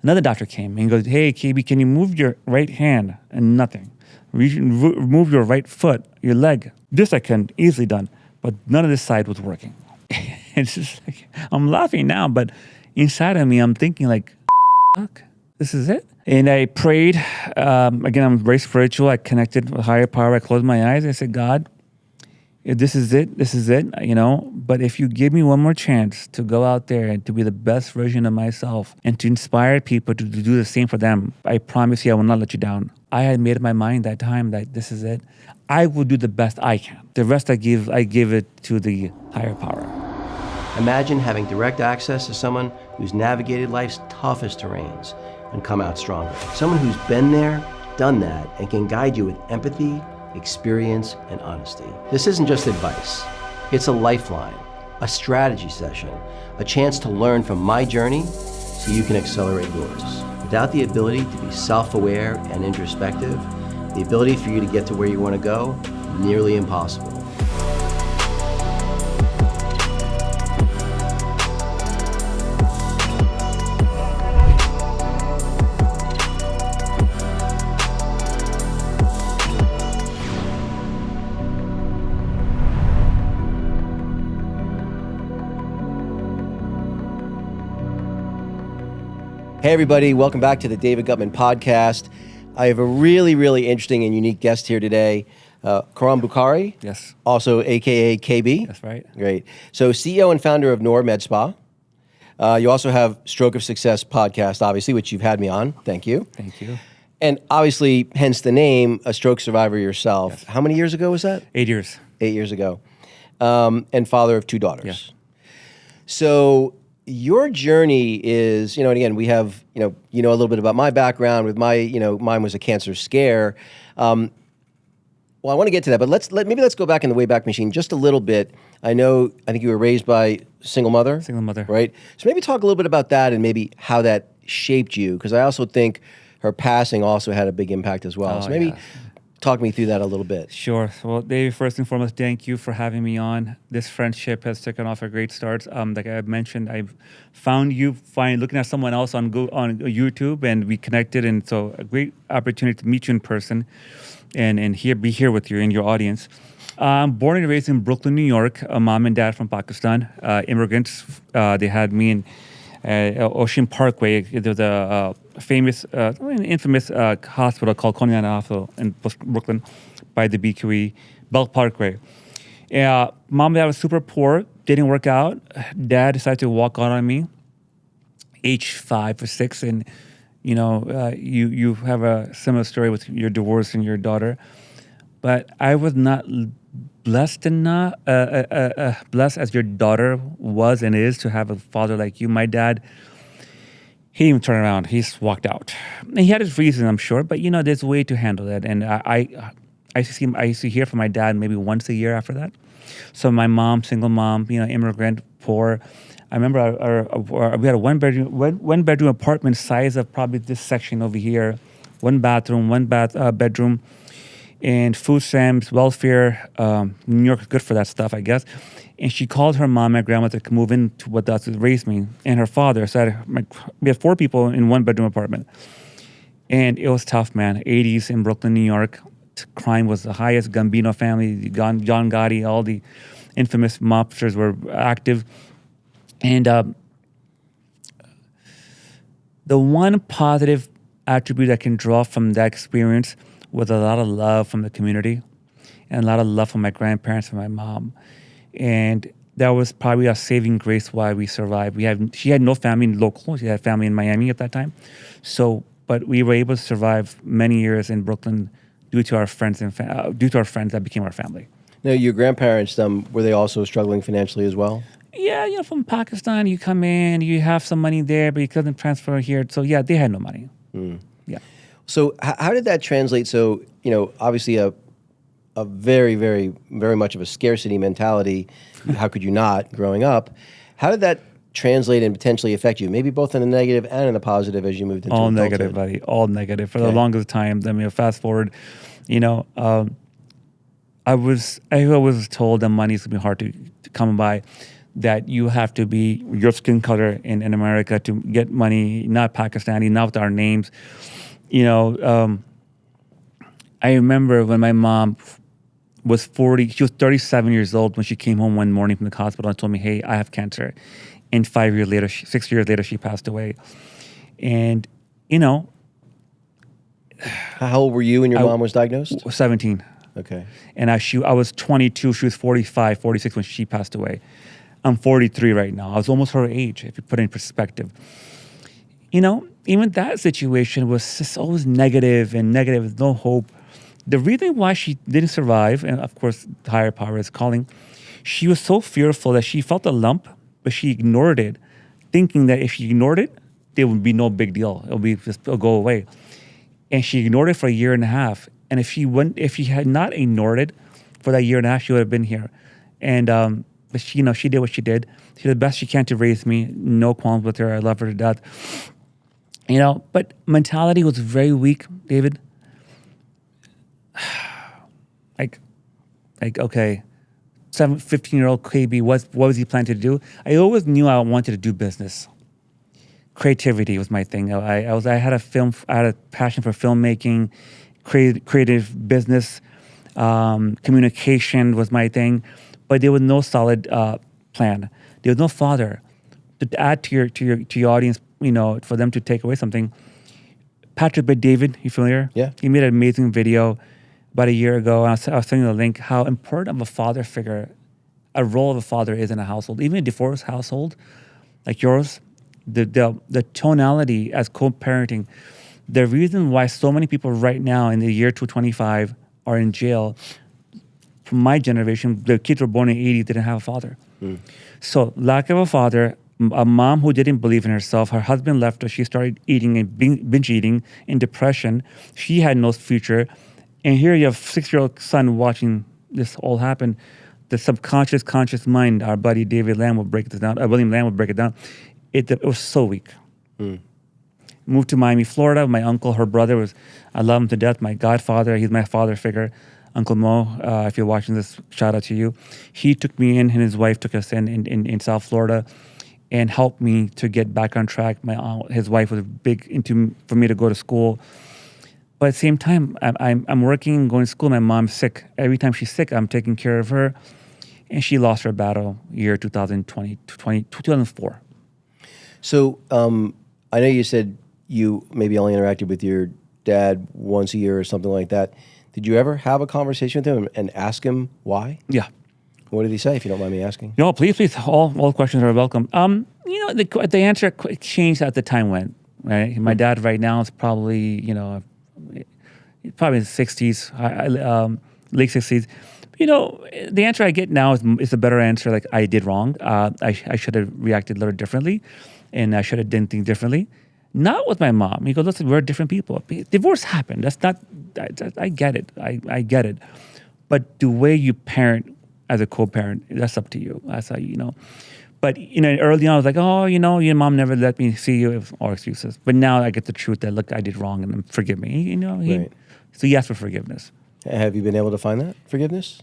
Another doctor came and he goes, hey, KB, can you move your right hand? And nothing. Move your right foot, your leg. This I can easily done, but none of this side was working. It's just like, I'm laughing now, but inside of me, I'm thinking like, fuck, this is it. And I prayed. Again, I'm very spiritual. I connected with higher power. I closed my eyes. I said, God, if this is it, but if you give me one more chance to go out there and to be the best version of myself and to inspire people to do the same for them, I promise you I will not let you down. I had made up my mind that time that this is it. I will do the best I can. The rest I give it to the higher power. Imagine having direct access to someone who's navigated life's toughest terrains and come out stronger. Someone who's been there, done that, and can guide you with empathy, experience, and honesty. This isn't just advice. It's a lifeline, a strategy session, a chance to learn from my journey so you can accelerate yours. Without the ability to be self-aware and introspective, the ability for you to get to where you want to go, nearly impossible. Hey everybody, welcome back to the David Guttman podcast. I have a really, really interesting and unique guest here today, Khurran Bukhari. Yes. Also AKA KB. That's right. Great. So CEO and founder of Neuro Med Spa. You also have Stroke of Success podcast, obviously, which you've had me on. Thank you. Thank you. And obviously, hence the name, a stroke survivor yourself. Yes. How many years ago was that? 8 years. 8 years ago. And father of 2 daughters. Yes. So your journey is, and again, we have, a little bit about my background with mine was a cancer scare. Well, I want to get to that, but let's go back in the Wayback Machine just a little bit. I think you were raised by single mother. Single mother. Right? So maybe talk a little bit about that and maybe how that shaped you, because I also think her passing also had a big impact as well. So maybe talk me through that a little bit. Sure. Well, Dave, first and foremost, thank you for having me on. This friendship has taken off a great start. Like I mentioned, I've found you looking at someone else on YouTube, and we connected, and so a great opportunity to meet you in person and be here with you and your audience. Born and raised in Brooklyn, New York. A mom and dad from Pakistan, immigrants. They had me in Ocean Parkway. There's a famous, infamous hospital called Coney Hospital in Brooklyn by the BQE, Belt Parkway. Mom and dad was super poor, didn't work out. Dad decided to walk out on me, age 5 or 6, and you have a similar story with your divorce and your daughter. But I was not blessed enough, blessed as your daughter was and is to have a father like you. My dad, he didn't even turn around. He just walked out. And he had his reasons, I'm sure, but there's a way to handle that. And I used to hear from my dad maybe once a year after that. So my mom, single mom, immigrant, poor. I remember we had a one bedroom apartment size of probably this section over here, one bathroom, bedroom. And food stamps, welfare, New York is good for that stuff, I guess. And she called her mom and grandmother to move in to with us to raise me, and her father. So we had 4 people in one bedroom apartment. And it was tough, man. 80s in Brooklyn, New York. Crime was the highest. Gambino family, John Gotti, all the infamous mobsters were active. And the one positive attribute I can draw from that experience with a lot of love from the community and a lot of love from my grandparents and my mom. And that was probably a saving grace why we survived. She had no family local. She had family in Miami at that time. But we were able to survive many years in Brooklyn due to our friends that became our family. Now, your grandparents, were they also struggling financially as well? Yeah, from Pakistan, you come in, you have some money there, but you couldn't transfer here. So yeah, they had no money. Yeah. So how did that translate? So, obviously a very, very, very much of a scarcity mentality. How could you not growing up? How did that translate and potentially affect you? Maybe both in the negative and in the positive as you moved into adulthood? All negative, buddy. All negative for the longest time. Fast forward, I was told that money is going to be hard to come by. that you have to be your skin color in America to get money, not Pakistani, not with our names. I remember when my mom was 40, she was 37 years old when she came home one morning from the hospital and told me, hey, I have cancer. And 6 years later, she passed away. And, How old were you when your mom was diagnosed? 17. Okay. And I was 22, she was 45, 46 when she passed away. I'm 43 right now. I was almost her age, if you put it in perspective. Even that situation was just always negative, no hope. The reason why she didn't survive, and of course, the higher power is calling, she was so fearful that she felt a lump, but she ignored it, thinking that if she ignored it, there would be no big deal. It'll go away. And she ignored it for a year and a half. And if she had not ignored it for that year and a half, she would have been here. And but she did what she did. She did the best she can to raise me. No qualms with her. I love her to death. But mentality was very weak, David. Okay, 15-year-old KB, what was he planning to do? I always knew I wanted to do business. Creativity was my thing. I had a passion for filmmaking, creative business, communication was my thing, but there was no solid plan. There was no father to add to your audience. For them to take away something. Patrick Bet-David, you familiar? Yeah. He made an amazing video about a year ago. And I was sending the link. How important of a father figure, a role of a father is in a household, even a divorced household like yours. The tonality as co-parenting, the reason why so many people right now in the year 2025 are in jail, from my generation, the kids were born in the 80s, didn't have a father. So lack of a father, a mom who didn't believe in herself, her husband left her, she started eating and binge eating in depression. She had no future. And here you have a 6-year-old son watching this all happen. The subconscious, conscious mind, our buddy David Lamb will break this down, William Lamb will break it down. It was so weak. Moved to Miami, Florida. My uncle, her brother, I love him to death. My godfather, he's my father figure. Uncle Mo, if you're watching this, shout out to you. He took me in, and his wife took us in South Florida and helped me to get back on track. His wife was big for me to go to school. But at the same time, I'm working, going to school. My mom's sick. Every time she's sick, I'm taking care of her. And she lost her battle year 2004. So I know you said you maybe only interacted with your dad once a year or something like that. Did you ever have a conversation with him and ask him why? Yeah. What did he say, if you don't mind me asking? No, please. All questions are welcome. The answer changed as the time went. Right, my dad right now is probably probably in his 60s, late 60s. The answer I get now is a better answer. Like, I did wrong. I should have reacted a little differently, and I should have done things differently. Not with my mom. He goes, listen, we're different people. Divorce happened. That's not. I get it. I get it. But the way you parent as a co-parent, that's up to you. That's how you know. But early on, I was like, oh, your mom never let me see you, or excuses. But now I get the truth that, look, I did wrong, and forgive me. Right. So he asked for forgiveness. Have you been able to find that forgiveness?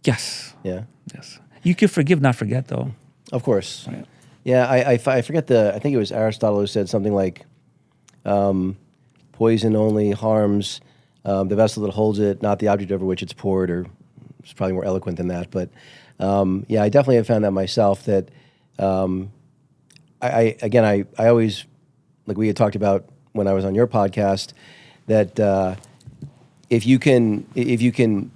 Yes. Yeah. Yes. You can forgive, not forget, though. Of course. Right. Yeah, I forget I think it was Aristotle who said something like, poison only harms the vessel that holds it, not the object over which it's poured, or it's probably more eloquent than that. But I definitely have found that myself, that I always, like we had talked about when I was on your podcast, that if you can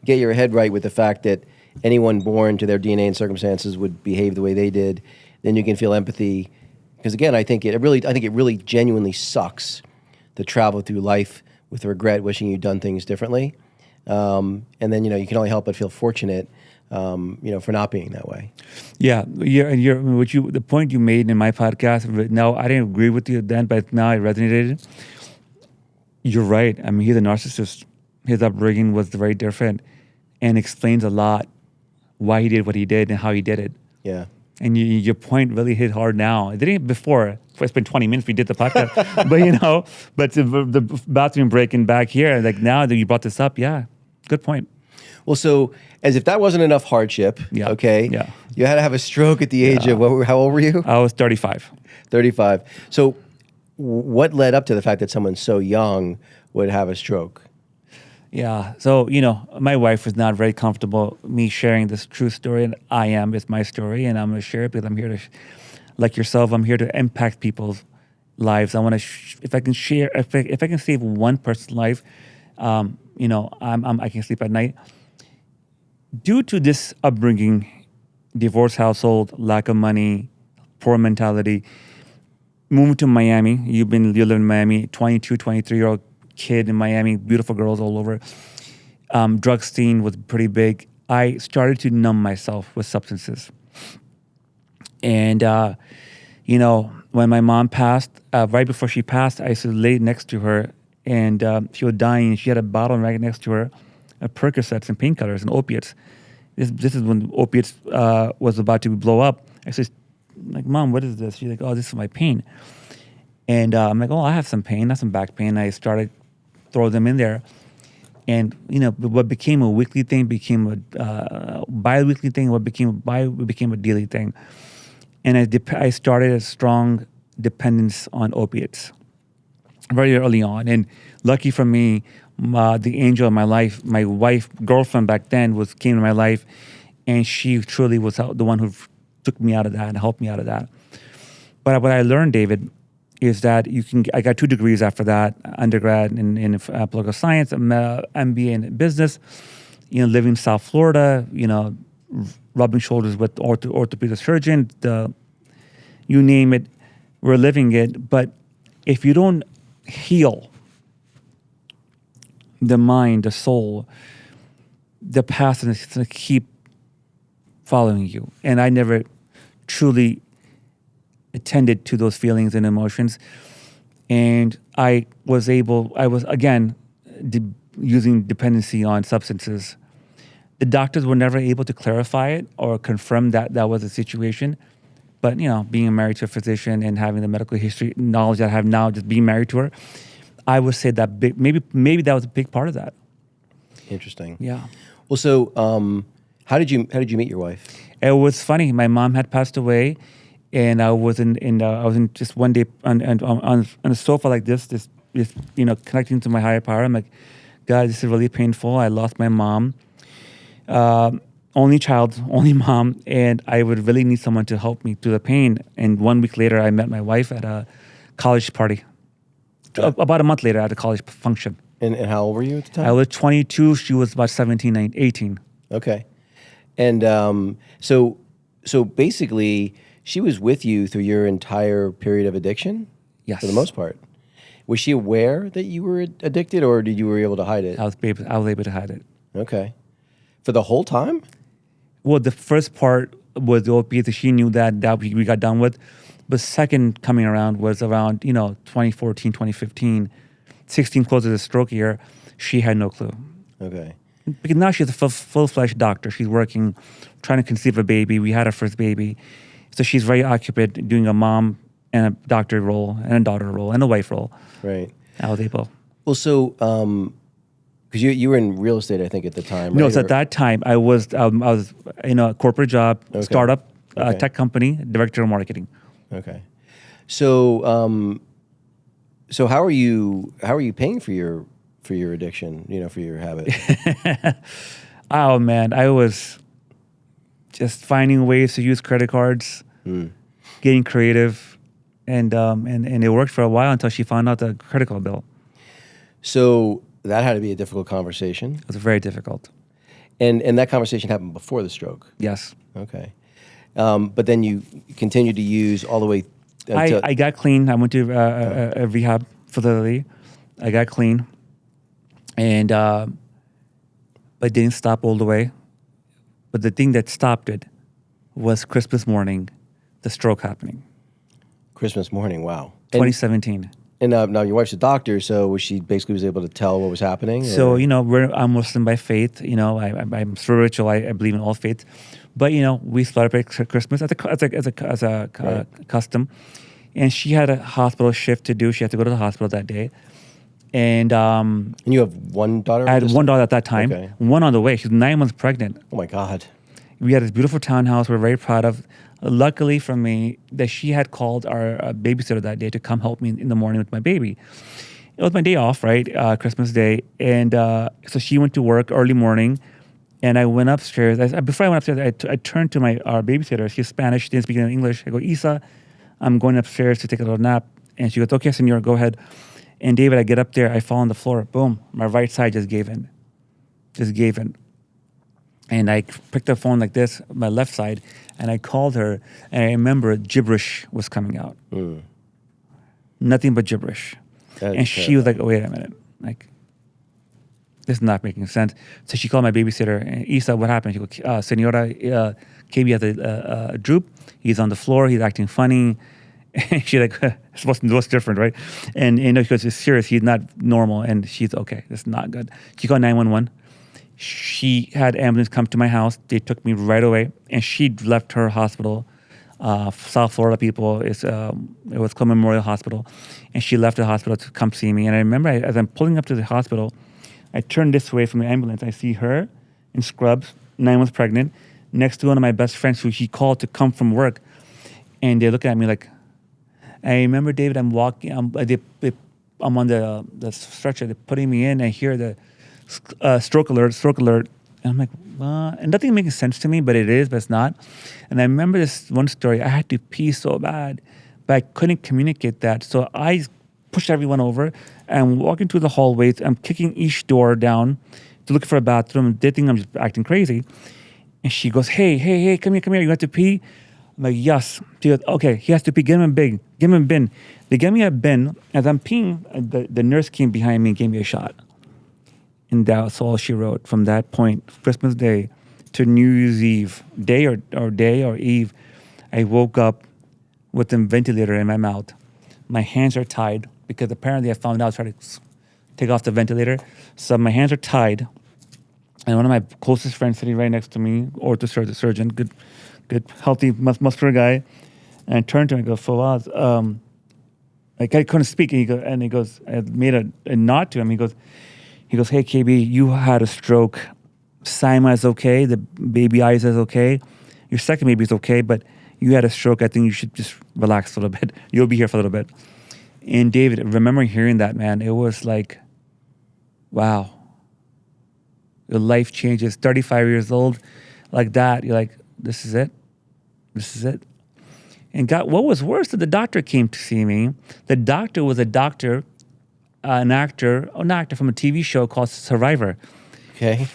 get your head right with the fact that anyone born to their DNA and circumstances would behave the way they did, then you can feel empathy. Because again, I think it really genuinely sucks to travel through life with regret, wishing you'd done things differently. And then you can only help but feel fortunate, for not being that way. Yeah, the point you made in my podcast. Now, I didn't agree with you then, but now it resonated. You're right. I mean, he's a narcissist. His upbringing was very different, and explains a lot why he did what he did and how he did it. Yeah. And your point really hit hard now. It didn't before. It's been 20 minutes we did the podcast. but the bathroom break and back here, like now that you brought this up, yeah, good point. Well, so as if that wasn't enough hardship, Yeah. okay, Yeah. you had to have a stroke at the age of, how old were you? I was 35. 35. So what led up to the fact that someone so young would have a stroke? Yeah. So, my wife was not very comfortable me sharing this true story, and I am. It's my story, and I'm going to share it because I'm here to, like yourself, I'm here to impact people's lives. I want to, if I can share, if I can save one person's life, I can sleep at night. Due to this upbringing, divorced household, lack of money, poor mentality, moving to Miami. You live in Miami, 22, 23-year-old kid in Miami, beautiful girls all over. Drug scene was pretty big. I started to numb myself with substances. And, when my mom passed, right before she passed, I used to lay next to her, and she was dying. She had a bottle right next to her, Percocets and painkillers and opiates. This is when opiates was about to blow up. I said, like, Mom, what is this? She's like, oh, this is my pain. And I'm like, oh, I have some pain. That's some back pain. I started throw them in there. And, what became a weekly thing became a bi-weekly thing. What became a daily thing. And I started a strong dependence on opiates very early on. And lucky for me, the angel of my life, my wife, girlfriend back then, came to my life, and she truly was the one who took me out of that and helped me out of that. But what I learned, David, is that I got 2 degrees after that, undergrad in political science, MBA in business, living in South Florida, rubbing shoulders with orthopedic surgeon, you name it, we're living it. But if you don't heal the mind, the soul, the past is going to keep following you. And I never truly attended to those feelings and emotions. And I was again using dependency on substances. The doctors were never able to clarify it or confirm that was a situation. But, being married to a physician and having the medical history knowledge that I have now, just being married to her, I would say that maybe that was a big part of that. Interesting. Yeah. Well, so how did you meet your wife? It was funny. My mom had passed away, and I was in just one day on a sofa like this, connecting to my higher power. I'm like, God, this is really painful. I lost my mom, only child, only mom, and I would really need someone to help me through the pain. And 1 week later, I met my wife at a college party. About a month later, at a college function. And how old were you at the time? I was 22. She was about 17, 18. Okay. And so basically, she was with you through your entire period of addiction? Yes. For the most part. Was she aware that you were addicted, or did you were able to hide it? I was able to hide it. Okay. For the whole time? Well, the first part was the opiates. She knew that we got done with. But second coming around was around, 2014, 2015, 16 close to the stroke year. She had no clue. Okay. Because now she's a full-fledged doctor. She's working, trying to conceive a baby. We had our first baby. So she's very occupied doing a mom and a doctor role and a daughter role and a wife role. Right. I was able. Well, so, because you were in real estate, I think, at the time, right? No, so at that time, I was in a corporate job, startup, tech company, director of marketing. Okay. So, so how are you paying for your addiction, for your habit? Oh man, I was just finding ways to use credit cards, getting creative, and it worked for a while until she found out the credit card bill. So that had to be a difficult conversation. It was very difficult. And that conversation happened before the stroke. Yes. Okay. But then you continued to use all the way until... I got clean. I went to a rehab facility. I got clean. And but didn't stop all the way. But the thing that stopped it was Christmas morning, the stroke happening. Christmas morning, wow. 2017. And now your wife's a doctor, so she basically was able to tell what was happening? So, I'm Muslim by faith. I'm spiritual. I believe in all faiths. But, we celebrate Christmas as a custom. And she had a hospital shift to do. She had to go to the hospital that day. And And you have one daughter? I had one daughter at that time, Okay. one on the way. She was 9 months pregnant. Oh my God. We had this beautiful townhouse we're very proud of. Luckily for me, that she had called our babysitter that day to come help me in the morning with my baby. It was my day off, right? Christmas Day. And so she went to work early morning. And I went upstairs. Before I went upstairs, I turned to our babysitter. She's Spanish. She didn't speak any English. I go, Isa, I'm going upstairs to take a little nap. And she goes, okay, senor, go ahead. And David, I get up there. I fall on the floor. Boom. My right side just gave in. Just gave in. And I picked up the phone like this, my left side, and I called her. And I remember gibberish was coming out. Nothing but gibberish. And she was like, oh, wait a minute. Like, this is not making sense. So she called my babysitter. And Isa, what happened? She goes, Senora, KB has a droop. He's on the floor. He's acting funny. And she's like, what's different, right? And she goes, it's serious. He's not normal. And she's, okay, this is not good. She called 911. She had ambulance come to my house. They took me right away. And she left her hospital, South Florida people. It was Guttman Memorial Hospital. And she left the hospital to come see me. And I remember as I'm pulling up to the hospital, I turned this way from the ambulance. I see her in scrubs, 9 months pregnant, next to one of my best friends who she called to come from work. And they're looking at me like, I remember, David, I'm walking, I'm on the stretcher. They're putting me in. I hear the stroke alert. And I'm like, well, and nothing making sense to me, but it is, but it's not. And I remember this one story. I had to pee so bad, but I couldn't communicate that. So I pushed everyone over and walking through the hallways. I'm kicking each door down to look for a bathroom. They think I'm just acting crazy. And she goes, hey, come here. You have to pee? I'm like, yes. She goes, okay, he has to pee. Give him a bin. They gave me a bin. As I'm peeing, the nurse came behind me and gave me a shot. And that's all she wrote. From that point, Christmas Day to New Year's Eve, day or eve, I woke up with a ventilator in my mouth. My hands are tied because apparently I found out I was trying to take off the ventilator. So my hands are tied. And one of my closest friends sitting right next to me, surgeon, good, healthy, muscular guy. And I turned to him and go, Fawaz, like I couldn't speak. And he goes, I made a nod to him. He goes, hey, KB, you had a stroke. Saima is okay. The baby Isa is okay. Your second baby is okay, but you had a stroke. I think you should just relax a little bit. You'll be here for a little bit. And David, remember hearing that, man, it was like, wow. Your life changes. 35 years old, like that. You're like, this is it. And God, what was worse, that the doctor came to see me. The doctor was an actor from a TV show called Survivor. Okay.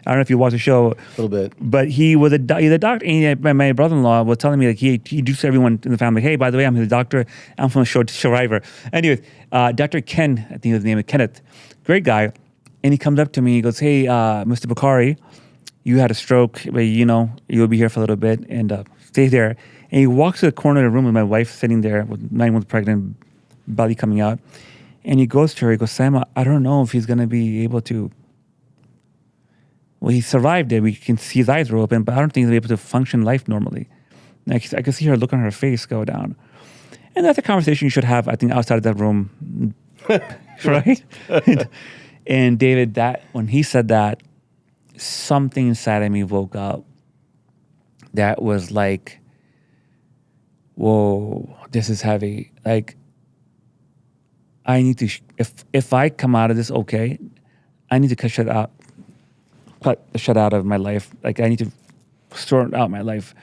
I don't know if you watch the show. A little bit. But he's a doctor. And my brother-in-law was telling me, like, he introduced everyone in the family. Hey, by the way, I'm his doctor. I'm from the show Survivor. Anyways, Dr. Ken, I think his name is Kenneth, great guy. And he comes up to me. He goes, hey, Mr. Bukhari, you had a stroke, but you'll be here for a little bit and stay there. And he walks to the corner of the room with my wife sitting there with 9 months pregnant, belly coming out. And he goes to her, he goes, Sam, I don't know if he's going to be able to. Well, he survived it. We can see his eyes were open, but I don't think he'll be able to function life normally. And I could see her look on her face go down. And that's a conversation you should have, I think, outside of that room. Right? And David, when he said that, something inside of me woke up that was like, whoa, this is heavy. Like, I need to, if I come out of this okay, I need to cut the shit out of my life. Like, I need to sort out my life.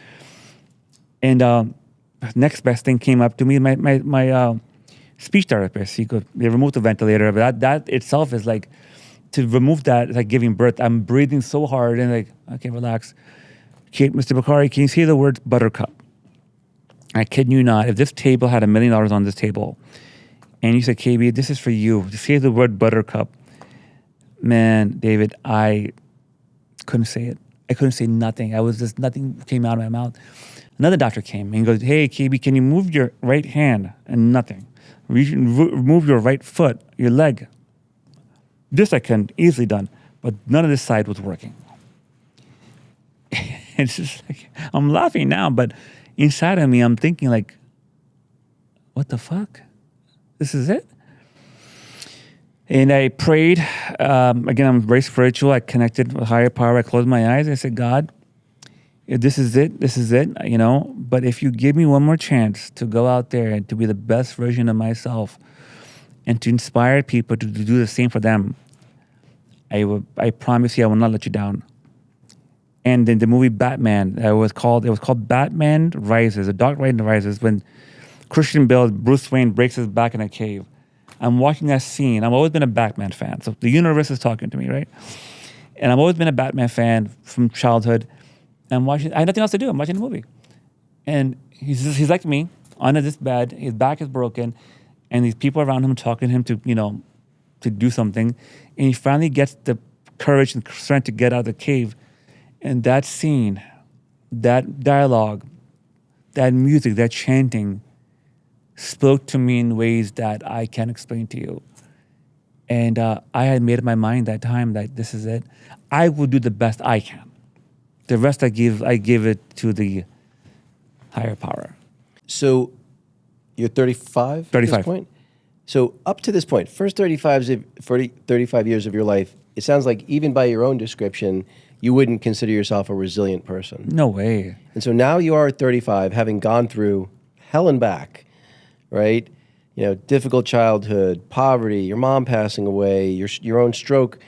And next best thing came up to me, my speech therapist. They removed the ventilator, but that itself is like, to remove that, it's like giving birth. I'm breathing so hard and like, okay, relax. Okay, Mr. Bukhari, can you say the word buttercup? I kid you not. If this table had $1 million on this table, and you said, KB, this is for you, to say the word buttercup, man, David, I couldn't say it. I couldn't say nothing. Nothing came out of my mouth. Another doctor came and he goes, hey, KB, can you move your right hand? And nothing. Move your right foot, your leg. This I can easily done, but none of this side was working. It's just like, I'm laughing now, but inside of me, I'm thinking like, what the fuck? This is it? And I prayed. Again, I'm very spiritual. I connected with higher power. I closed my eyes. I said, God, if this is it, this is it, you know. But if you give me one more chance to go out there and to be the best version of myself and to inspire people to do the same for them, I promise you I will not let you down. And then the movie Batman, it was called Batman Rises, The Dark Knight Rises, when Christian Bale, Bruce Wayne, breaks his back in a cave. I'm watching that scene. I've always been a Batman fan. So the universe is talking to me, right? And I've always been a Batman fan from childhood. I'm watching, I had nothing else to do. I'm watching the movie. And he's like me, under this bed, his back is broken, and these people around him talking to him to, you know, to do something. And he finally gets the courage and strength to get out of the cave. And that scene, that dialogue, that music, that chanting spoke to me in ways that I can't explain to you. And I had made up my mind that time that this is it. I will do the best I can. The rest I give it to the higher power. So you're 35 at 35. this point? So up to this point, first 35 years of your life, it sounds like even by your own description, you wouldn't consider yourself a resilient person. No way. And so now you are at 35, having gone through hell and back, right? You know, difficult childhood, poverty, your mom passing away, your own stroke.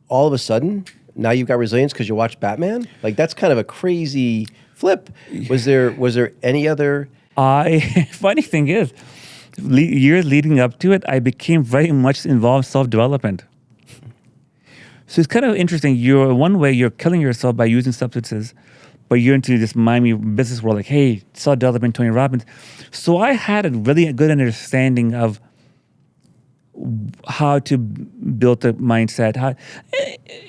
All of a sudden, now you've got resilience because you watched Batman? Like, that's kind of a crazy flip. Was there any other... Funny thing is, years leading up to it, I became very much involved in self-development. So it's kind of interesting. One way, you're killing yourself by using substances, but you're into this Miami business world, like, hey, self-development, Tony Robbins. So I had a really good understanding of how to build a mindset,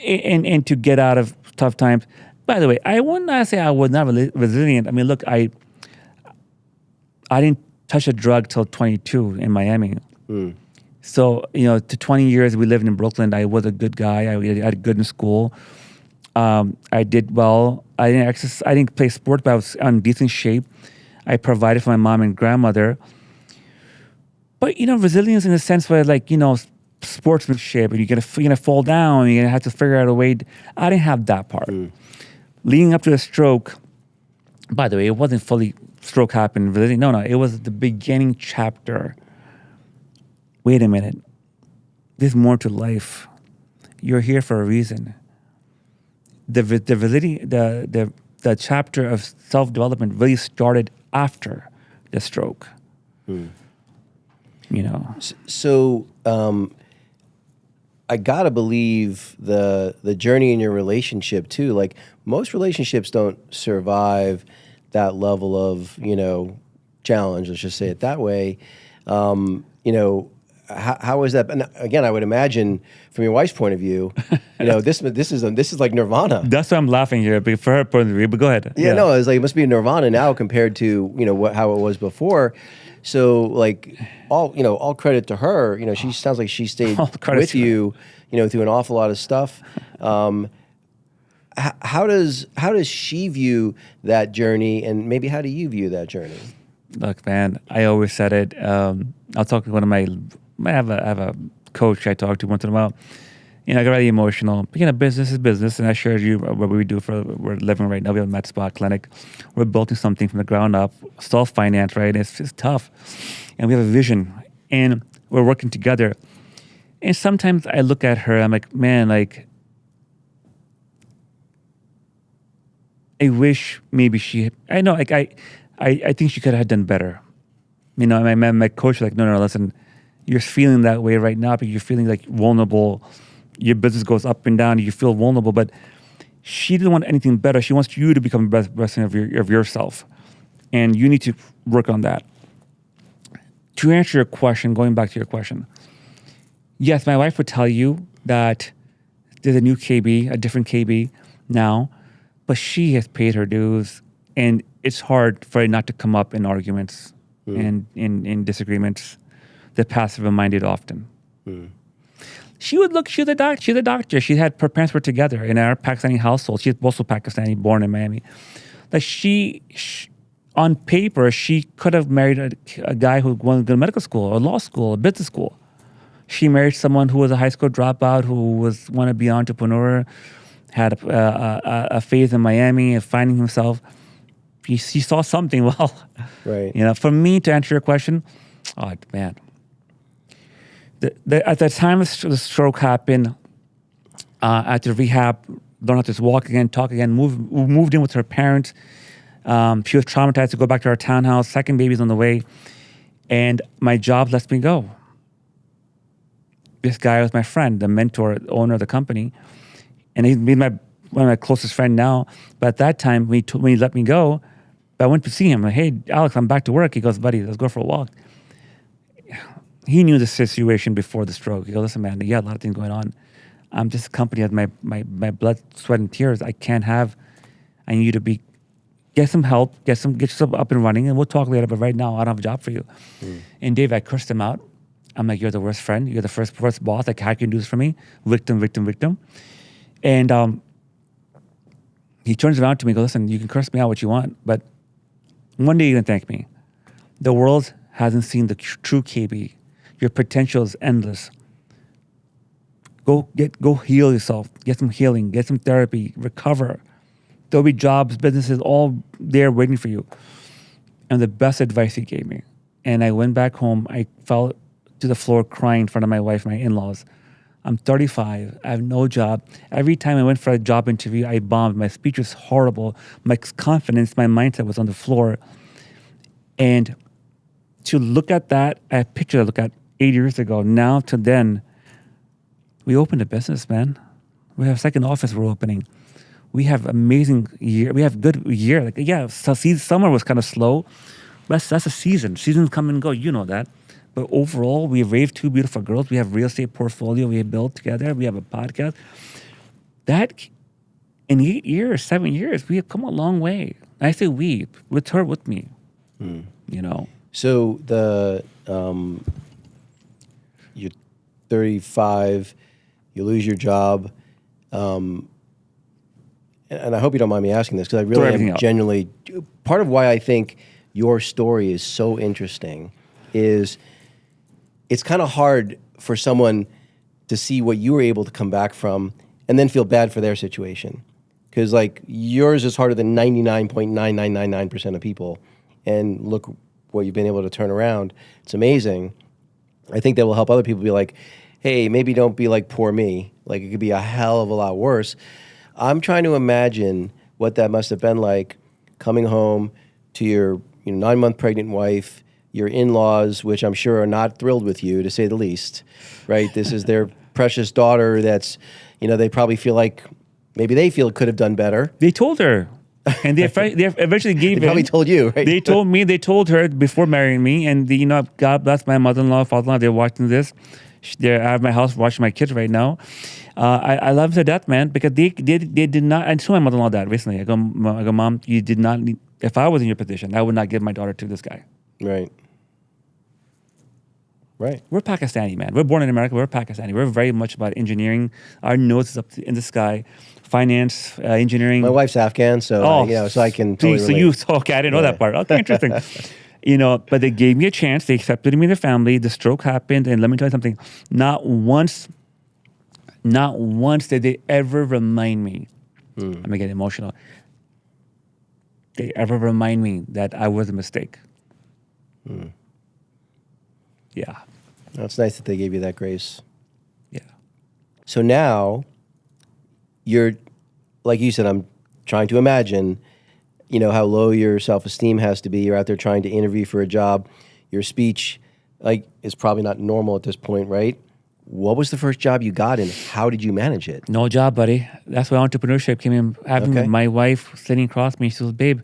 and to get out of tough times. By the way, I would not say I was not resilient. I mean, look, I didn't touch a drug till 22 in Miami. Mm. So, you know, to 20 years we lived in Brooklyn. I was a good guy. I did good in school. I did well. I didn't play sports, but I was in decent shape. I provided for my mom and grandmother. But, you know, resilience in the sense where, like, you know, sportsmanship, and you're gonna fall down, and you're gonna have to figure out a way. I didn't have that part. Mm. Leading up to the stroke, by the way, it wasn't fully stroke happened. Really, no, it was the beginning chapter. Wait a minute. There's more to life. You're here for a reason. The chapter of self-development really started after the stroke. Mm. You know. So I gotta believe the journey in your relationship too. Like, most relationships don't survive that level of, you know, challenge. Let's just say it that way. You know, how is that? And again, I would imagine from your wife's point of view, you know, this is like nirvana. That's why I'm laughing here, but for her point of view. But go ahead. Yeah, no, it's like it must be nirvana now compared to, you know, how it was before. So, like, all credit to her. You know, she sounds like she stayed with you, you know, through an awful lot of stuff. How does she view that journey, and maybe how do you view that journey? Look, man, I always said it. I'll talk to one of I have a coach I talk to once in a while. You know, I get really emotional. But, you know, business is business, and I shared you what we do we're living right now. We have a med spa clinic. We're building something from the ground up, self-finance, right? It's tough. And we have a vision, and we're working together. And sometimes I look at her, I'm like, man, like, I wish maybe I know, like, I think she could have done better. You know, my coach was like, no, listen, you're feeling that way right now, but you're feeling like vulnerable. Your business goes up and down. You feel vulnerable, but she didn't want anything better. She wants you to become the best version of yourself, and you need to work on that. To answer your question, going back to your question, yes, my wife would tell you that there's a new KB, a different KB now, but she has paid her dues, and it's hard for it not to come up in arguments and in disagreements. They're passive-minded often. She's a doctor. She had her parents were together in our Pakistani household. She's also Pakistani, born in Miami. Like, she on paper, she could have married a guy who wanted to go to medical school or law school or business school. She married someone who was a high school dropout, who want to be an entrepreneur, had a phase in Miami of finding himself. She saw something. Well, Right. for me to answer your question, oh man, at the time the stroke happened, after rehab, learned how to walk again, talk again, moved in with her parents. She was traumatized to go back to our townhouse. Second baby's on the way, and my job lets me go. This guy was my friend, the mentor, owner of the company, and he's been one of my closest friends now. But at that time, when he let me go, I went to see him. Like, hey, Alex, I'm back to work. He goes, buddy, let's go for a walk. He knew the situation before the stroke. He goes, listen, man, you got a lot of things going on. I'm just a company of my blood, sweat, and tears. I need you to get some help, get yourself up and running, and we'll talk later. But right now, I don't have a job for you. And Dave, I cursed him out. I'm like, you're the worst friend. You're the first boss. Like, how can you do this for me? Victim. And he turns around to me and goes, listen, you can curse me out what you want, but one day you're going to thank me. The world hasn't seen the true KB. Your potential is endless. Go heal yourself. Get some healing. Get some therapy. Recover. There'll be jobs, businesses, all there waiting for you. And the best advice he gave me. And I went back home. I fell to the floor crying in front of my wife, my in-laws. I'm 35. I have no job. Every time I went for a job interview, I bombed. My speech was horrible. My confidence, my mindset was on the floor. And to look at that, I picture I look at 8 years ago. Now to then, we opened a business, man. We have a second office we're opening. We have amazing year. We have good year. Like, yeah, summer was kind of slow. That's a season. Seasons come and go. You know that. But overall, we have raised 2 beautiful girls. We have real estate portfolio we have built together. We have a podcast. That, in 8 years, 7 years, we have come a long way. I say we, with her, with me. So you're 35, you lose your job, and I hope you don't mind me asking this because I really am genuinely, part of why I think your story is so interesting is it's kind of hard for someone to see what you were able to come back from and then feel bad for their situation. Because like yours is harder than 99.9999% of people. And look what you've been able to turn around. It's amazing. I think that will help other people be like, hey, maybe don't be like poor me. Like it could be a hell of a lot worse. I'm trying to imagine what that must have been like coming home to your 9-month pregnant wife, your in-laws, which I'm sure are not thrilled with you, to say the least, right? This is their precious daughter that's, they probably feel like maybe they feel it could have done better. They told her. And they eventually gave They probably told you, right? They told her before marrying me. And, God bless my mother-in-law, father-in-law, they're watching this. They're out of my house watching my kids right now. I love them to death, man, because they did not. I told my mother-in-law that recently. I go, Mom, you did not need, if I was in your position, I would not give my daughter to this guy. Right. We're Pakistani, man. We're born in America. We're Pakistani. We're very much about engineering. Our nose is up in the sky. Finance, engineering. My wife's Afghan, so so I can totally relate. Okay, I didn't know that part. Okay, interesting. But they gave me a chance. They accepted me in their family. The stroke happened, and let me tell you something. Not once did they ever remind me. I'm gonna get emotional. They ever remind me that I was a mistake. Yeah. Well, it's nice that they gave you that grace. Yeah. So now, you're, like you said, I'm trying to imagine, how low your self-esteem has to be. You're out there trying to interview for a job. Your speech, is probably not normal at this point, right? What was the first job you got and how did you manage it? No job, buddy. That's why entrepreneurship came in. Having my wife sitting across me, she says, babe,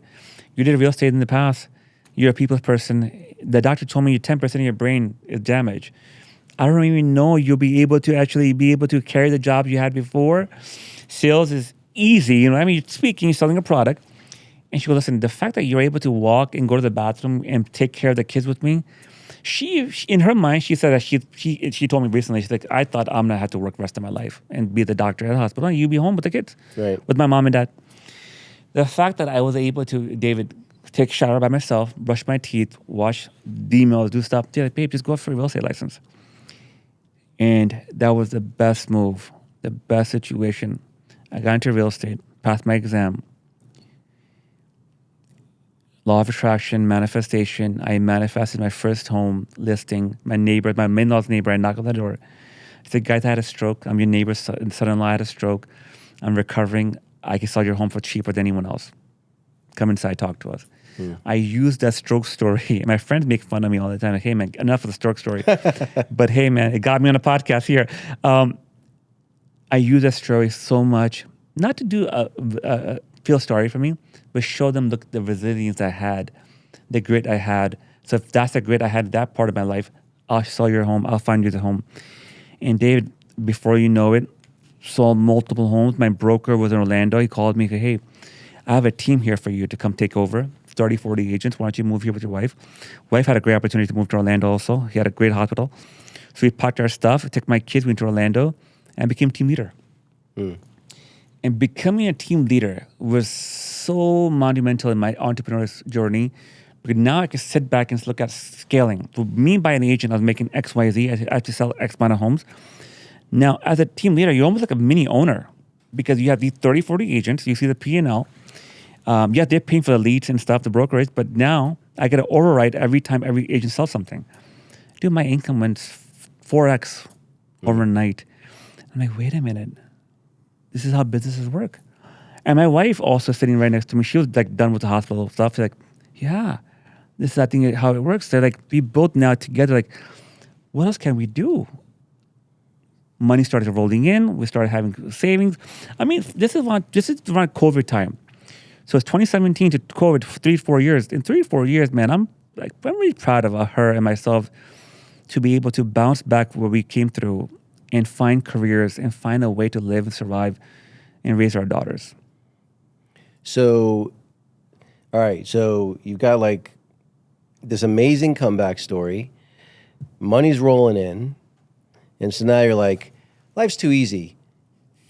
you did real estate in the past. You're a people's person. The doctor told me 10% of your brain is damaged. I don't even know you'll be able to carry the jobs you had before. Sales is easy, speaking, selling a product. And she goes, listen, the fact that you're able to walk and go to the bathroom and take care of the kids with me, she in her mind, she said that she told me recently, she's like, I thought I'm gonna have to work the rest of my life and be the doctor at the hospital. You be home with the kids, right? With my mom and dad. The fact that I was able to, David, take a shower by myself, brush my teeth, wash the emails, do stuff. They're like, babe, just go for a real estate license. And that was the best move, the best situation. I got into real estate, passed my exam. Law of attraction, manifestation. I manifested my first home listing. My neighbor, my in-law's neighbor, I knocked on the door. I said, guys, I had a stroke. I'm your neighbor's son-in-law. I had a stroke. I'm recovering. I can sell your home for cheaper than anyone else. Come inside, talk to us. I use that stroke story. My friends make fun of me all the time. Like, hey, man, enough of the stroke story. But hey, man, it got me on a podcast here. I use that story so much, not to do feel sorry for me, but show them the resilience I had, the grit I had. So if that's the grit I had that part of my life, I'll sell your home. I'll find you the home. And David, before you know it, sold multiple homes. My broker was in Orlando. He called me and said, hey, I have a team here for you to come take over. 30, 40 agents. Why don't you move here with your wife? Wife had a great opportunity to move to Orlando also. He had a great hospital. So we packed our stuff, took my kids, went to Orlando, and became team leader. And becoming a team leader was so monumental in my entrepreneur's journey, because now I can sit back and look at scaling. So me buying an agent, I was making X, Y, Z. I had to sell X amount of homes. Now, as a team leader, you're almost like a mini owner, because you have these 30, 40 agents. You see the P&L. Yeah, they're paying for the leads and stuff, the brokerage, but now I get to override every time every agent sells something. Dude, my income went 4X overnight. I'm like, wait a minute. This is how businesses work. And my wife also sitting right next to me, she was like done with the hospital stuff. She's like, yeah, this is I think how it works. They're like, we both now together, like, what else can we do? Money started rolling in. We started having savings. I mean, this is around COVID time. So it's 2017 to COVID, 3-4 years. In 3-4 years, man, I'm really proud of her and myself to be able to bounce back where we came through and find careers and find a way to live and survive and raise our daughters. So, all right. So you've got like this amazing comeback story. Money's rolling in, and so now you're like, life's too easy.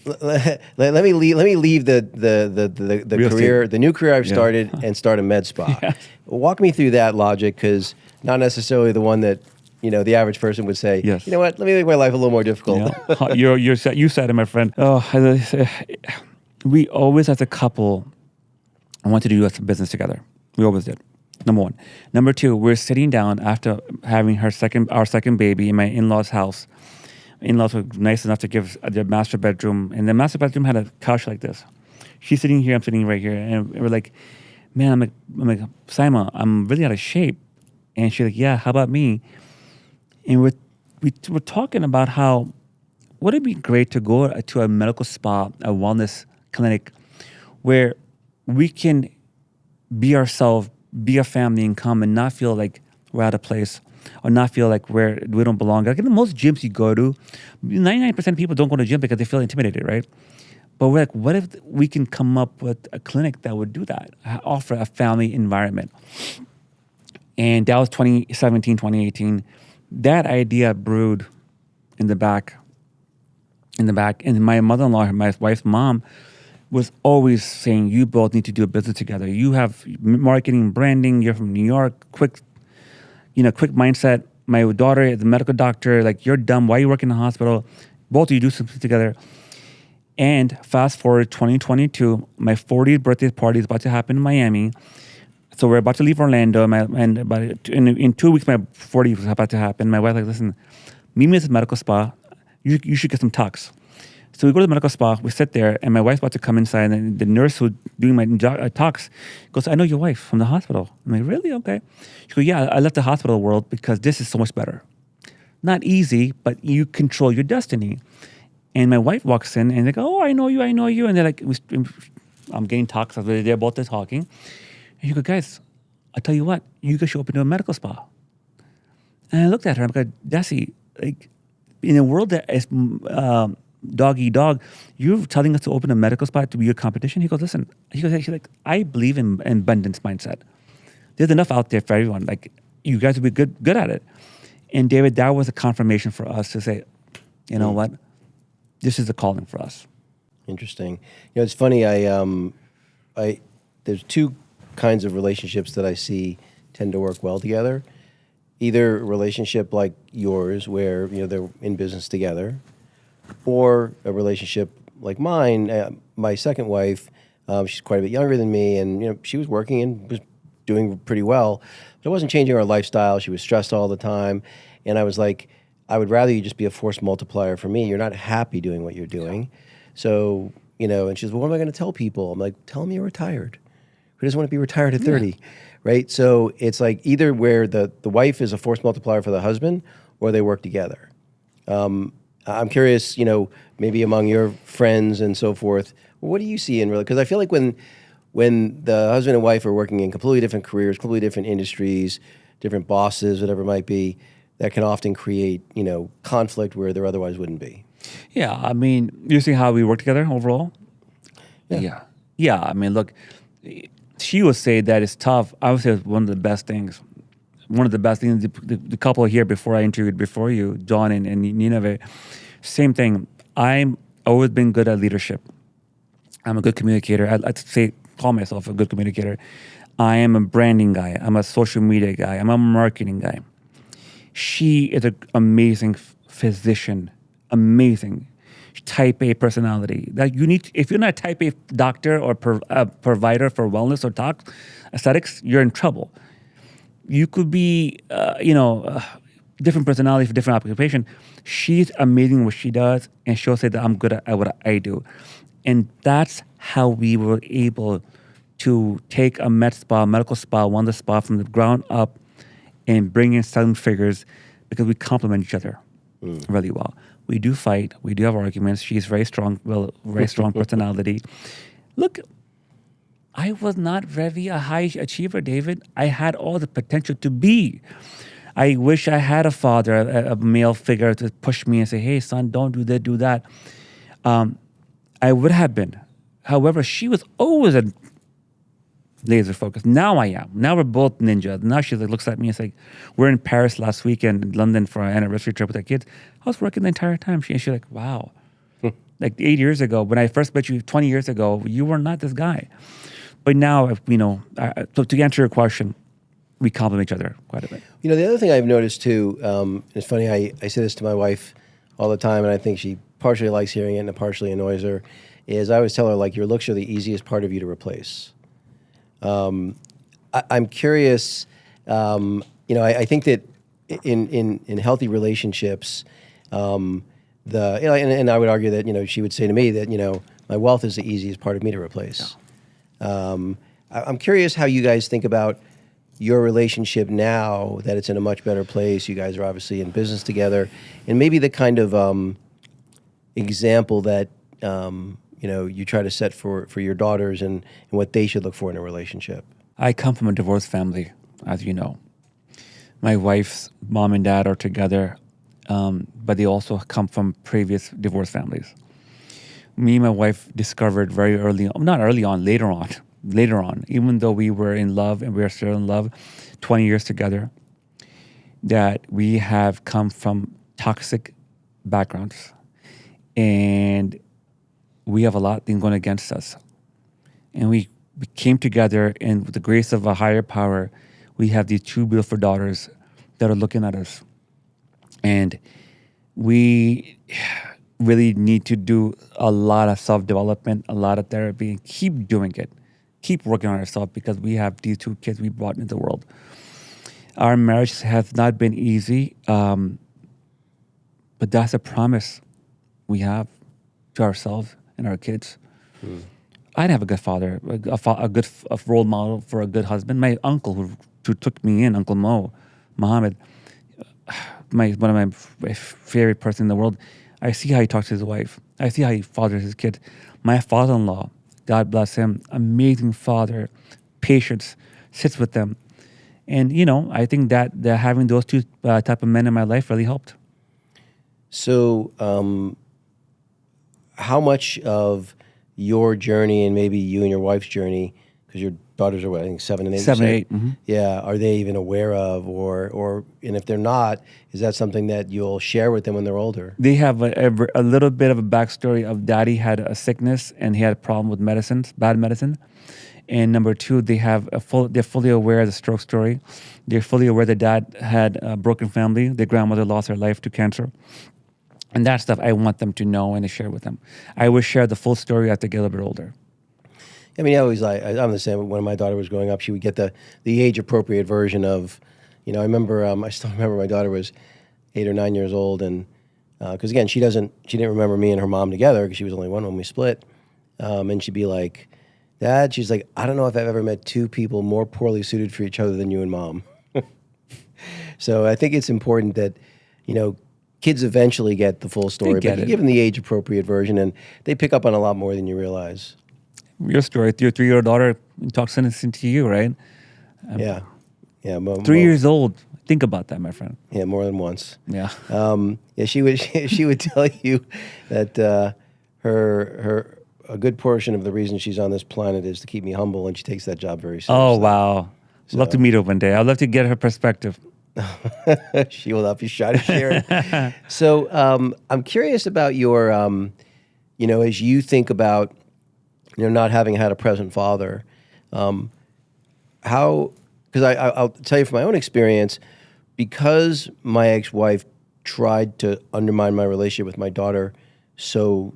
Let me leave the Real career, estate. the new career I've started, and start a med spa. Yeah. Walk me through that logic, because not necessarily the one that the average person would say. Yes. You know what? Let me make my life a little more difficult. Yeah. You said it, my friend. Oh, we always, as a couple, wanted to do a business together. We always did. Number one. Number two, we're sitting down after having our second baby in my in-laws' house. In-laws were nice enough to give their master bedroom, and the master bedroom had a couch like this. She's sitting here, I'm sitting right here, and we're like, man, I'm like, Simon, I'm really out of shape. And she's like, yeah, how about me? And we're talking about how, would it be great to go to a medical spa, a wellness clinic, where we can be ourselves, be a family, and come and not feel like we're out of place, or not feel like we don't belong. Like in most gyms you go to, 99% of people don't go to the gym because they feel intimidated, right? But we're like, what if we can come up with a clinic that would do that, offer a family environment? And that was 2017, 2018. That idea brewed in the back. And my mother-in-law, my wife's mom, was always saying, you both need to do a business together. You have marketing, branding, you're from New York, quick mindset. My daughter is a medical doctor. Like, you're dumb. Why are you working in the hospital? Both of you do something together. And fast forward 2022, my 40th birthday party is about to happen in Miami. So we're about to leave Orlando, and in 2 weeks, my 40th is about to happen. My wife's like, listen, meet me at the medical spa. You should get some talks. So we go to the medical spa, we sit there, and my wife's about to come inside, and the nurse who's doing my talks goes, I know your wife from the hospital. I'm like, really? Okay. She goes, yeah, I left the hospital world because this is so much better. Not easy, but you control your destiny. And my wife walks in, and they go, oh, I know you. And they're like, I'm getting talks. They're both there talking. And you go, guys, I'll tell you what, you guys should open a medical spa. And I looked at her, I'm like, Desi, like, in a world that is dog eat dog, you're telling us to open a medical spa to be your competition? He goes, listen, actually, like, I believe in abundance mindset. There's enough out there for everyone. Like, you guys would be good at it. And David, that was a confirmation for us to say, you know what? This is a calling for us. Interesting. It's funny. There's two kinds of relationships that I see tend to work well together. either a relationship like yours where, they're in business together, or a relationship like mine. My second wife, she's quite a bit younger than me, and she was working and was doing pretty well. But it wasn't changing our lifestyle. She was stressed all the time, and I was like, I would rather you just be a force multiplier for me. You're not happy doing what you're doing, so And she says, well, what am I going to tell people? I'm like, tell them you're retired. Who doesn't want to be retired at 30, right? So it's like either where the wife is a force multiplier for the husband, or they work together. I'm curious, maybe among your friends and so forth, what do you see in because I feel like when the husband and wife are working in completely different careers, completely different industries, different bosses, whatever it might be, that can often create, conflict where there otherwise wouldn't be. Yeah, I mean, you see how we work together overall? Yeah. Yeah, I mean, look, she would say that it's tough. I would say it's one of the best things. One of the best things, the couple here before I interviewed before you, John and Nineveh, same thing. I'm always been good at leadership. I'm a good communicator. I'd say, call myself a good communicator. I am a branding guy. I'm a social media guy. I'm a marketing guy. She is an amazing physician, amazing type A personality. That you need. If you're not a type A doctor or provider for wellness or aesthetics, you're in trouble. You could be, different personality for different occupation. She's amazing what she does, and she'll say that I'm good at what I do. And that's how we were able to take a medical spa, wellness spa from the ground up and bring in 7 figures because we complement each other really well. We do fight. We do have arguments. She's very strong personality. Look, I was not very a high achiever, David. I had all the potential to be. I wish I had a father, a male figure to push me and say, hey, son, don't do that, do that. I would have been. However, she was always a laser focused. Now I am. Now we're both ninjas. Now she looks at me and says, we're in Paris last weekend, in London for our anniversary trip with our kids. I was working the entire time. She's like, wow. Like 8 years ago, when I first met you 20 years ago, you were not this guy. But now, so to answer your question, we complement each other quite a bit. The other thing I've noticed too, it's funny, I say this to my wife all the time, and I think she partially likes hearing it and it partially annoys her, is I always tell her, like, your looks are the easiest part of you to replace. I'm curious, I think that in healthy relationships, and I would argue that, she would say to me that, my wealth is the easiest part of me to replace. Yeah. I'm curious how you guys think about your relationship now that it's in a much better place. You guys are obviously in business together, and maybe the kind of example that you try to set for your daughters and what they should look for in a relationship. I come from a divorced family, as you know. My wife's mom and dad are together, but they also come from previous divorced families. Me and my wife discovered later on, even though we were in love and we are still in love 20 years together, that we have come from toxic backgrounds. And we have a lot of things going against us. And we came together, and with the grace of a higher power, we have these 2 beautiful daughters that are looking at us. And we really need to do a lot of self-development, a lot of therapy, and keep doing it. Keep working on ourselves, because we have these 2 kids we brought into the world. Our marriage has not been easy, but that's a promise we have to ourselves and our kids. I'd have a good father, a good role model for a good husband. My uncle who took me in, Uncle Mohammed, one of my favorite person in the world. I see how he talks to his wife. I see how he fathers his kids. My father-in-law, God bless him, amazing father, patience, sits with them. And, I think that having those 2 type of men in my life really helped. So, how much of your journey, and maybe you and your wife's journey, because your daughters are, I think, 7 and 8? 7 and 8. Mm-hmm. Yeah, are they even aware of, and if they're not, is that something that you'll share with them when they're older? They have a little bit of a backstory of daddy had a sickness and he had a problem with medicines, bad medicine. And number two, they're fully aware of the stroke story. They're fully aware that dad had a broken family. Their grandmother lost her life to cancer. And that stuff I want them to know and to share with them. I would share the full story as they get a little bit older. I mean, I'm the same. When my daughter was growing up, she would get the age appropriate version of, I remember, I still remember my daughter was 8 or 9 years old, and because again, she didn't remember me and her mom together because she was only one when we split, and she'd be like, "Dad," she's like, "I don't know if I've ever met two people more poorly suited for each other than you and Mom." So I think it's important that, kids eventually get the full story, but you give them the age appropriate version, and they pick up on a lot more than you realize. Your story, your 3-year-old daughter talks innocent to you, right? Yeah. 3 years old. Think about that, my friend. Yeah, more than once. Yeah. She would tell you that her a good portion of the reason she's on this planet is to keep me humble, and she takes that job very seriously. Oh, wow. So. Love to meet her one day. I'd love to get her perspective. She will not be shy to share it. So I'm curious about your, as you think about, not having had a present father, how, because I'll tell you from my own experience, because my ex-wife tried to undermine my relationship with my daughter so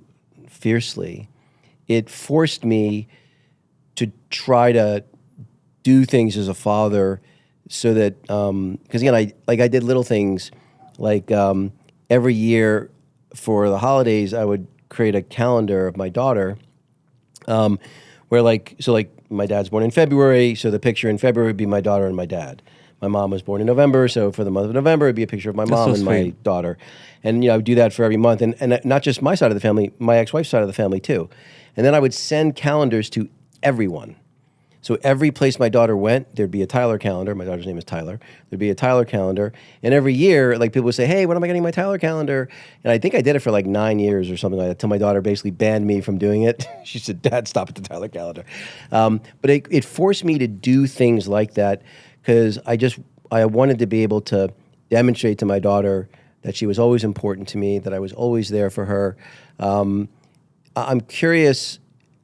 fiercely, it forced me to try to do things as a father so that, because again, I did little things, like every year for the holidays, I would create a calendar of my daughter, where my dad's born in February, so the picture in February would be my daughter and my dad. My mom was born in November, so for the month of November, it'd be a picture of my mom and my daughter. And, I would do that for every month. And not just my side of the family, my ex-wife's side of the family too. And then I would send calendars to everyone. So every place my daughter went, there'd be a Tyler calendar. My daughter's name is Tyler. There'd be a Tyler calendar. And every year, people would say, "Hey, when am I getting my Tyler calendar?" And I think I did it for 9 years or something like that, until my daughter basically banned me from doing it. She said, "Dad, stop at the Tyler calendar." But it forced me to do things like that, because I wanted to be able to demonstrate to my daughter that she was always important to me, that I was always there for her. I'm curious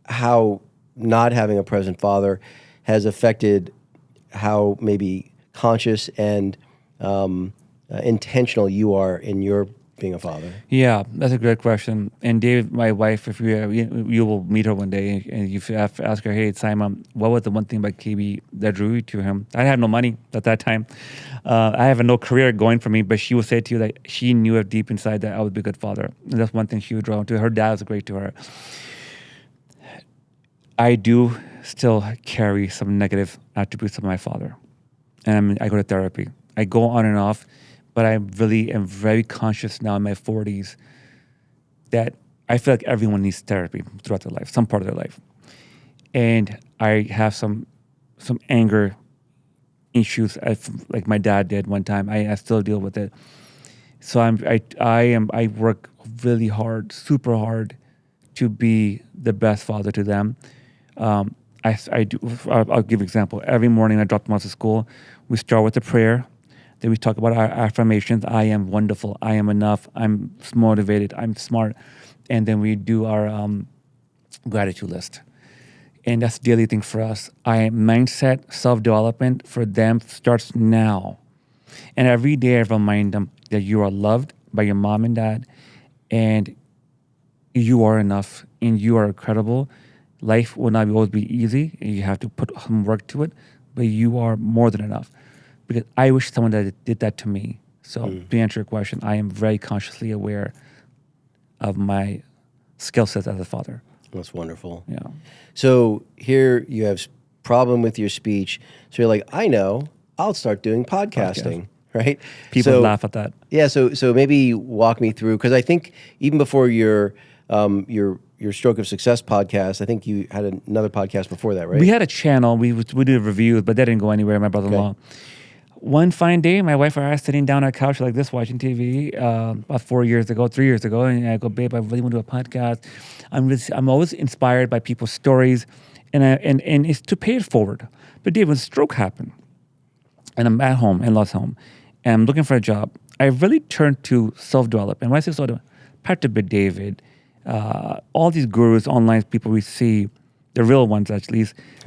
how not having a present father has affected how maybe conscious and intentional you are in your being a father. Yeah, that's a great question. And Dave, my wife, if you will meet her one day, and you have to ask her, "Hey, Simon, what was the one thing about KB that drew you to him?" I had no money at that time. I have no career going for me, but she will say to you that she knew it deep inside that I would be a good father. And that's one thing she would draw to. Her dad was great to her. I do still carry some negative attributes of my father. And I go to therapy. I go on and off, but I really am very conscious now in my 40s that I feel like everyone needs therapy throughout their life, some part of their life. And I have some anger issues, like my dad did one time. I still deal with it. So I work really hard, super hard, to be the best father to them. I'll give an example. Every morning I drop them off to school. We start with a prayer. Then we talk about our affirmations. I am wonderful. I am enough. I'm motivated. I'm smart. And then we do our gratitude list. And that's a daily thing for us. Mindset, self-development for them starts now. And every day I remind them that you are loved by your mom and dad, and you are enough, and you are incredible. Life will not always be easy. You have to put some work to it, but you are more than enough. Because I wish someone that did that to me. So to answer your question, I am very consciously aware of my skill sets as a father. That's wonderful. Yeah. So here you have problem with your speech. So you're like, I know, I'll start doing podcasting, right? People laugh at that. Yeah. So maybe walk me through, because I think even before your Stroke of Success podcast, I think you had another podcast before that, right? We had a channel. We did reviews, but that didn't go anywhere. My brother-in-law. Okay. One fine day, my wife and I are sitting down on a couch like this, watching TV, about 3 years ago, and I go, "Babe, I really want to do a podcast." I'm always inspired by people's stories, and it's to pay it forward. But Dave, when stroke happened, and I'm at home, in-laws home, and I'm looking for a job, I really turned to self-development. And when I say self-development, Patrick David, all these gurus, online people we see the real ones actually.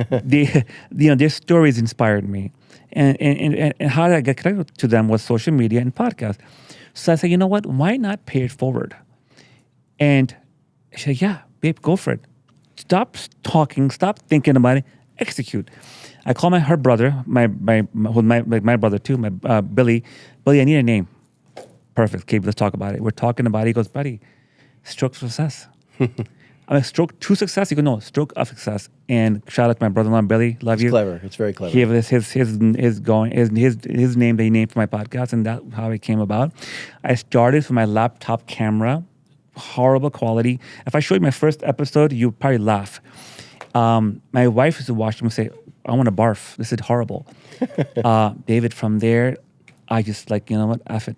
Their stories inspired me, and how did I get connected to them was social media and podcast. So I said, you know what? Why not pay it forward? And she said, yeah, babe, go for it. Stop talking, stop thinking about it, execute. I call her brother, my brother too, Billy. Billy, I need a name. Perfect. Okay, let's talk about it. We're talking about it. He goes, buddy, stroke success. I'm like, stroke to success? He goes, no, stroke of success. And shout out to my brother-in-law, Billy. Love you. It's clever. It's very clever. He has his name that he named for my podcast, and that's how it came about. I started from my laptop camera, horrible quality. If I showed you my first episode, you'd probably laugh. My wife used to watch them and say, I want to barf. This is horrible. David, from there, I just like, you know what, F it.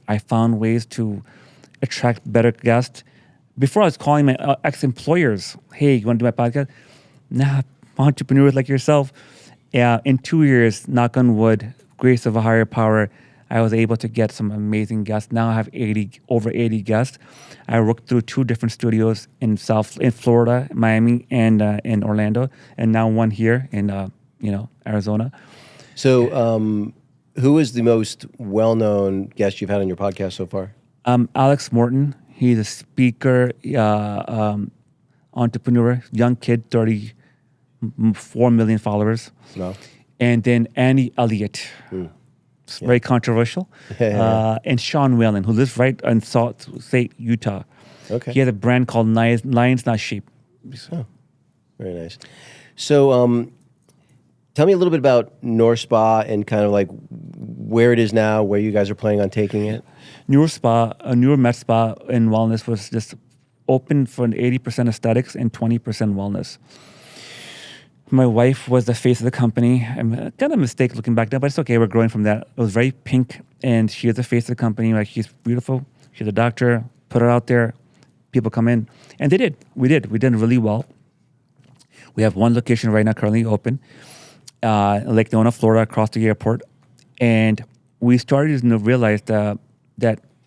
I found ways to attract better guests. Before I was calling my ex-employers, hey, you want to do my podcast? Nah, entrepreneurs like yourself. In 2 years, knock on wood, grace of a higher power, I was able to get some amazing guests. Now I have over 80 guests. I worked through 2 different studios in Florida, Miami, and in Orlando, and now one here in Arizona. So, who is the most well-known guest you've had on your podcast so far? Alex Morton. He's a speaker, entrepreneur, young kid, 34 million followers. No. And then Annie Elliott. It's very controversial. And Sean Whalen, who lives right in Salt Lake, Utah. Okay. He has a brand called Lions Not Sheep. Oh, very nice. So, tell me a little bit about Neuro Spa and kind of like where it is now, where you guys are planning on taking it. Neuro Med Spa and Wellness was just open for 80% aesthetics and 20% wellness. My wife was the face of the company. I'm kind of a mistake looking back now, but it's okay. We're growing from that. It was very pink, and she is the face of the company. Like, she's beautiful. She's a doctor. Put her out there. People come in. And they did. We did. We did really well. We have one location right now currently open, Lake Nona, Florida, across the airport. And we started to realize that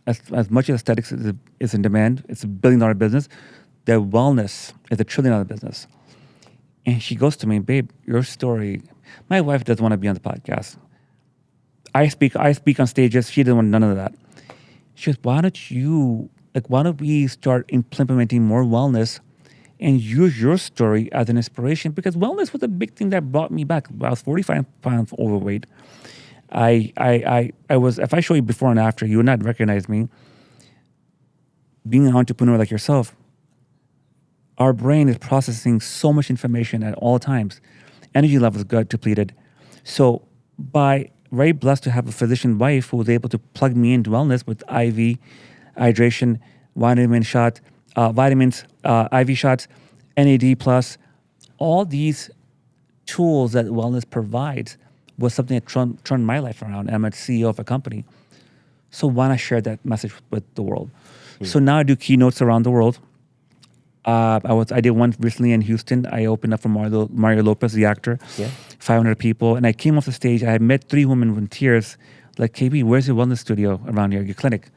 as much as aesthetics is in demand, it's $1 billion business, that wellness is $1 trillion business. And she goes to me, babe, your story. My wife doesn't want to be on the podcast. I speak on stages. She doesn't want none of that. She goes, why don't we start implementing more wellness and use your story as an inspiration? Because wellness was a big thing that brought me back. I was 45 pounds overweight. I was, if I show you before and after, you would not recognize me. Being an entrepreneur like yourself, our brain is processing so much information at all times. Energy levels got depleted. So very blessed to have a physician wife who was able to plug me into wellness with IV, hydration, vitamins, IV shots, NAD+. All these tools that wellness provides was something that turned my life around. I'm a CEO of a company. So why not share that message with the world? So now I do keynotes around the world. I did one recently in Houston. I opened up for Mario Lopez, the actor, 500 people. And I came off the stage. I had met 3 women in tears, like, KB, where's your wellness studio around here, your clinic?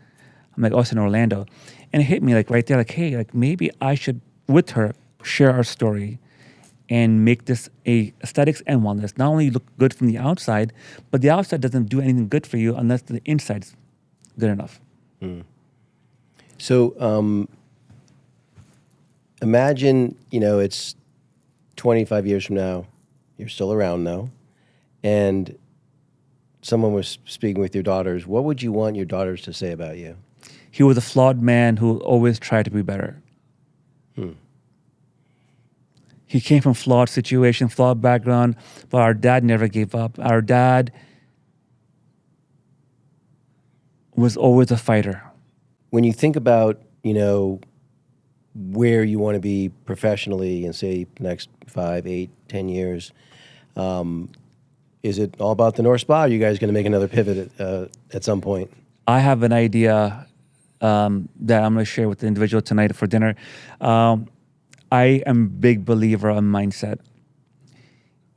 I'm like, oh, it's in Orlando. And it hit me like right there, like, hey, like maybe I should, with her, share our story and make this a aesthetics and wellness. Not only look good from the outside, but the outside doesn't do anything good for you unless the inside's good enough. So, imagine, it's 25 years from now, you're still around though, and someone was speaking with your daughters. What would you want your daughters to say about you? He was a flawed man who always tried to be better. He came from flawed situation, flawed background, but our dad never gave up. Our dad was always a fighter. When you think about, where you want to be professionally in, say, the next 5, 8, 10 years, is it all about the Neuro Spa? Or are you guys going to make another pivot at some point? I have an idea that I'm going to share with the individual tonight for dinner. I am a big believer in mindset.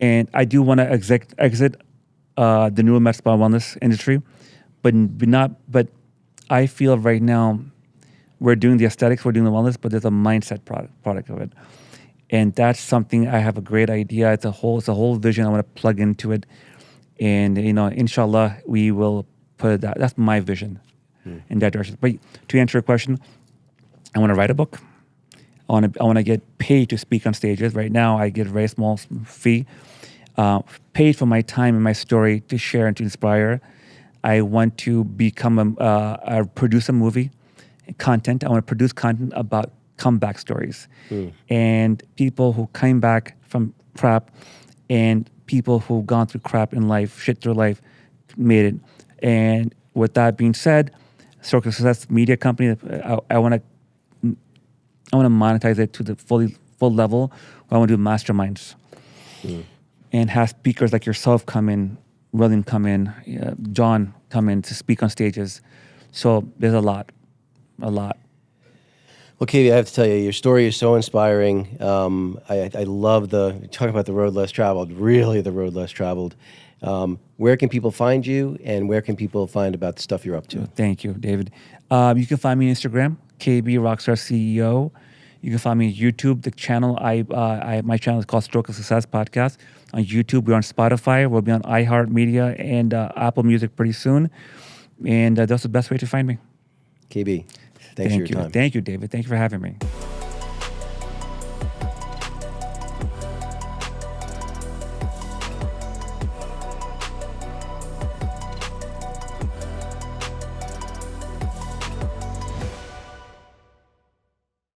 And I do want to exit the Neuro Med Spa wellness industry, but I feel right now we're doing the aesthetics, we're doing the wellness, but there's a mindset product of it. And that's something I have a great idea. It's a whole vision I want to plug into it. And, inshallah, we will put it that's my vision in that direction. But to answer your question, I want to write a book. I want to get paid to speak on stages. Right now, I get a very small fee, paid for my time and my story to share and to inspire. I want to become produce a movie, content. I want to produce content about comeback stories and people who came back from crap and people who've gone through crap in life, shit through life, made it. And with that being said, Circle of Success Media Company, I want to monetize it to the full level. I want to do masterminds and have speakers like yourself come in, William come in, John come in to speak on stages. So there's a lot. Well, Katie, I have to tell you, your story is so inspiring. I love talk about the road less traveled, really the road less traveled. Where can people find you, and where can people find about the stuff you're up to? Thank you, David. You can find me on Instagram, KB Rockstar CEO. You can find me on YouTube. The channel, my channel is called Stroke of Success Podcast. On YouTube, we're on Spotify. We'll be on iHeartMedia and Apple Music pretty soon. And that's the best way to find me. KB, thanks for your time. Thank you, David. Thank you for having me.